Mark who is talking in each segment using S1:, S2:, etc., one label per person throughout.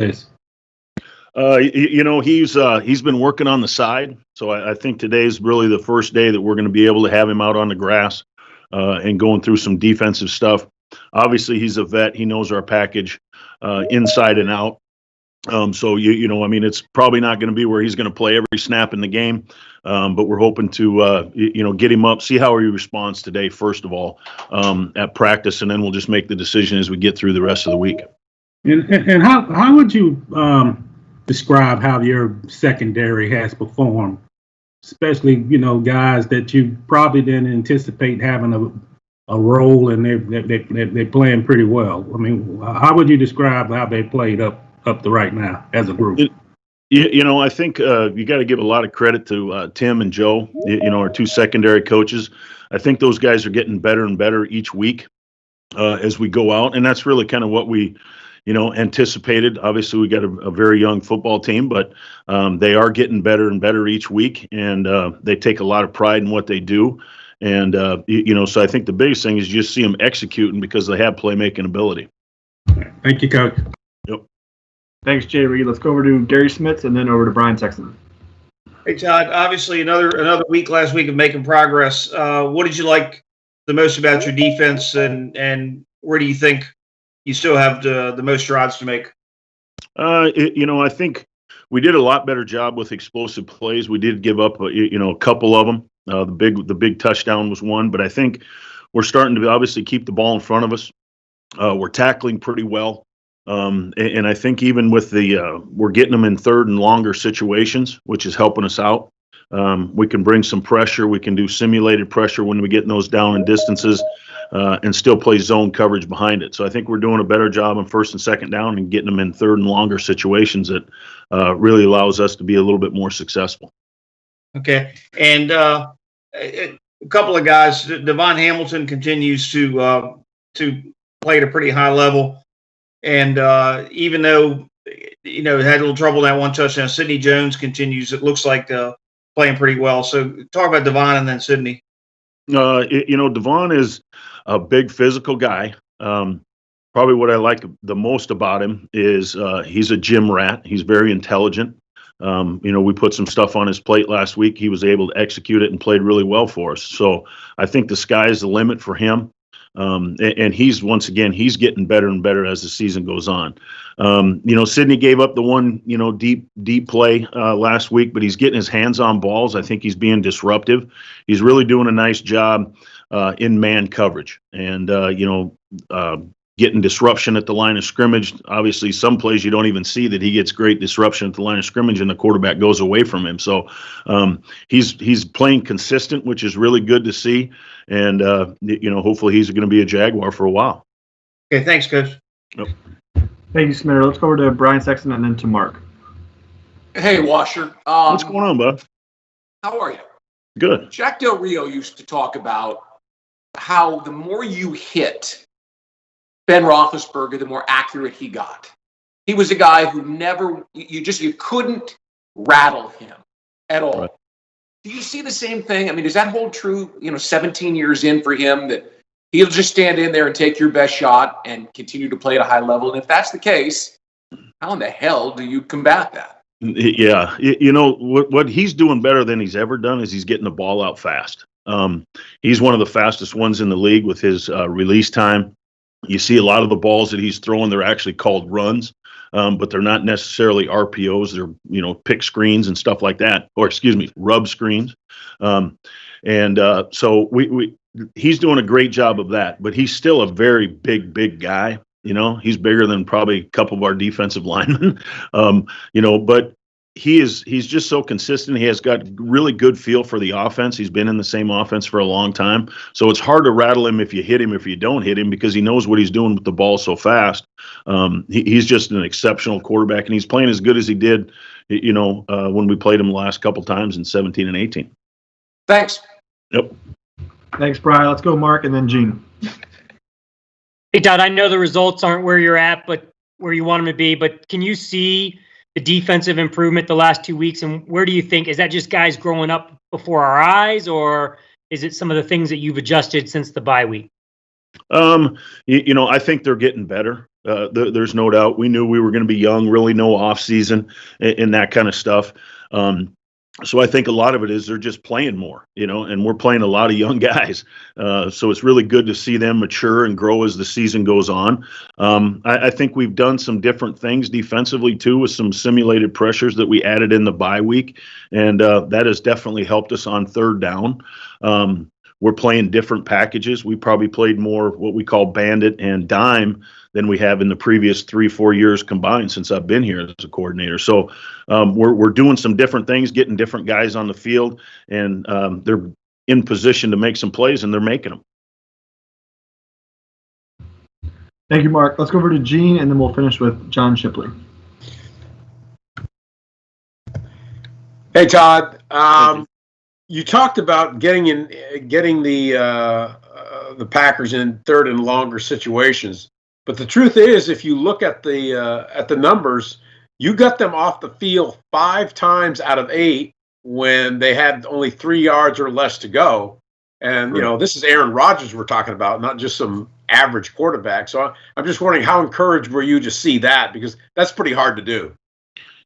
S1: Yes.
S2: He's been working on the side, so I think today's really the first day that we're going to be able to have him out on the grass and going through some defensive stuff. Obviously, he's a vet; he knows our package inside and out. So it's probably not going to be where he's going to play every snap in the game, but we're hoping to get him up, see how he responds today first of all at practice, and then we'll just make the decision as we get through the rest of the week.
S1: And how would you describe how your secondary has performed, especially guys that you probably didn't anticipate having a role, and they're playing pretty well. I mean, how would you describe how they played up to right now as a group?
S2: I think you got to give a lot of credit to Tim and Joe, our two secondary coaches. I think those guys are getting better and better each week as we go out, and that's really kind of what we anticipated. Obviously, we got a very young football team, but they are getting better and better each week, and they take a lot of pride in what they do. And, so I think the biggest thing is just see them executing because they have playmaking ability.
S1: Thank you, Coach.
S2: Yep.
S3: Thanks, Jay Reed. Let's go over to Gary Smits and then over to Brian Sexton.
S4: Hey, Todd, obviously another week last week of making progress. What did you like the most about your defense, and where do you think you still have the most strides to make?
S2: I think we did a lot better job with explosive plays. We did give up, a couple of them. The big touchdown was one, but I think we're starting to obviously keep the ball in front of us. We're tackling pretty well. And I think even with we're getting them in third and longer situations, which is helping us out. We can bring some pressure. We can do simulated pressure when we get those down in distances and still play zone coverage behind it. So I think we're doing a better job on first and second down and getting them in third and longer situations that really allows us to be a little bit more successful. Okay.
S4: And a couple of guys, Devon Hamilton continues to play at a pretty high level. And even though, had a little trouble that one touchdown, Sidney Jones continues, it looks like, playing pretty well. So talk about Devon and then Sidney.
S2: Devon is a big physical guy. Probably what I like the most about him is he's a gym rat. He's very intelligent. We put some stuff on his plate last week. He was able to execute it and played really well for us. So I think the sky's the limit for him. And he's getting better and better as the season goes on. Sidney gave up the one, deep play last week, but he's getting his hands on balls. I think he's being disruptive. He's really doing a nice job in man coverage and, getting disruption at the line of scrimmage. Obviously, some plays you don't even see that he gets great disruption at the line of scrimmage and the quarterback goes away from him. So he's playing consistent, which is really good to see. And, hopefully he's going to be a Jaguar for a while.
S4: Okay, thanks, Coach.
S2: Yep.
S3: Thank you, Smitter. Let's go over to Brian Sexton and then to Mark.
S5: Hey, Washer.
S2: What's going on, bud?
S5: How are you?
S2: Good.
S5: Jack Del Rio used to talk about how the more you hit Ben Roethlisberger, the more accurate he got. He was a guy who you couldn't rattle him at all. Right. Do you see the same thing? I mean, does that hold true, 17 years in for him, that he'll just stand in there and take your best shot and continue to play at a high level? And if that's the case, how in the hell do you combat that?
S2: Yeah. What he's doing better than he's ever done is he's getting the ball out fast. He's one of the fastest ones in the league with his release time. You see a lot of the balls that he's throwing, they're actually called runs, but they're not necessarily RPOs. They're, pick screens and stuff like that, or rub screens. So he's doing a great job of that, but he's still a very big guy. He's bigger than probably a couple of our defensive linemen, but he's just so consistent. He has got really good feel for the offense. He's been in the same offense for a long time. So it's hard to rattle him if you hit him, if you don't hit him, because he knows what he's doing with the ball so fast. He's just an exceptional quarterback, and he's playing as good as he did, when we played him the last couple times in 17 and 18.
S5: Thanks.
S2: Yep.
S3: Thanks, Brian. Let's go Mark and then Gene.
S6: Hey, Todd, I know the results aren't where you're at, but where you want them to be, but can you see the defensive improvement the last 2 weeks, and where do you think, is that just guys growing up before our eyes, or is it some of the things that you've adjusted since the bye week?
S2: I think they're getting better. There's no doubt. We knew we were going to be young, really no off season and that kind of stuff. So I think a lot of it is they're just playing more, and we're playing a lot of young guys. So it's really good to see them mature and grow as the season goes on. I think we've done some different things defensively too, with some simulated pressures that we added in the bye week. And that has definitely helped us on third down. We're playing different packages. We probably played more what we call bandit and dime than we have in the previous 3-4 years combined since I've been here as a coordinator. So we're doing some different things, getting different guys on the field, and they're in position to make some plays, and they're making them.
S3: Thank you, Mark. Let's go over to Gene, and then we'll finish with John Shipley.
S7: Hey, Todd. You talked about getting the Packers in third and longer situations, but the truth is, if you look at the numbers, you got them off the field 5 times out of 8 when they had only 3 yards or less to go. And this is Aaron Rodgers we're talking about, not just some average quarterback. So I'm just wondering, how encouraged were you to see that, because that's pretty hard to do.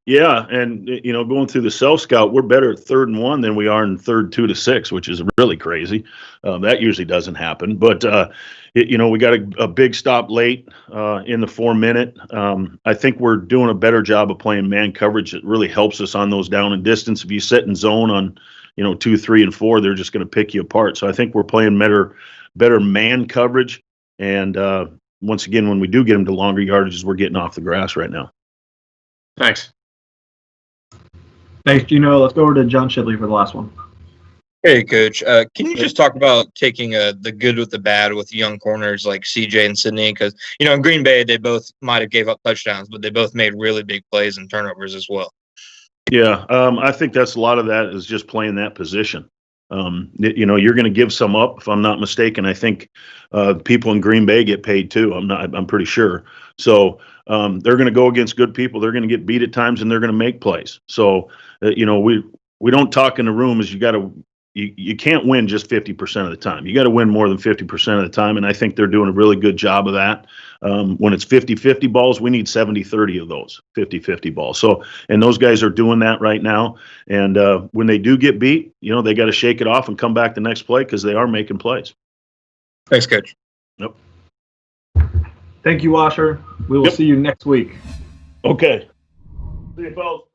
S2: Yeah, and going through the self-scout, we're better at 3rd and 1 than we are in 3rd 2 to 6, which is really crazy. That usually doesn't happen. But we got a big stop late in the 4-minute. I think we're doing a better job of playing man coverage. It really helps us on those down and distance. If you sit in zone on 2, 3, and 4, they're just going to pick you apart. So I think we're playing better man coverage. And once again, when we do get them to longer yardages, we're getting off the grass right now.
S7: Thanks.
S3: Thanks, Gino. Let's go over to John Shipley for the last one.
S8: Hey, Coach. Can you just talk about taking the good with the bad with young corners like CJ and Sydney? Because, in Green Bay, they both might have gave up touchdowns, but they both made really big plays and turnovers as well.
S2: Yeah, I think that's a lot of that is just playing that position. You're going to give some up, if I'm not mistaken. I think people in Green Bay get paid too. I'm pretty sure. So they're going to go against good people. They're going to get beat at times, and they're going to make plays. So we don't talk in the room as you can't win just 50% of the time. You got to win more than 50% of the time, and I think they're doing a really good job of that. When it's 50-50 balls, we need 70-30 of those 50-50 balls. So, and those guys are doing that right now. And when they do get beat, they got to shake it off and come back the next play, because they are making plays.
S8: Thanks, Coach.
S2: Yep.
S3: Thank you, Washer. We will see you next week.
S2: Okay. See you, folks.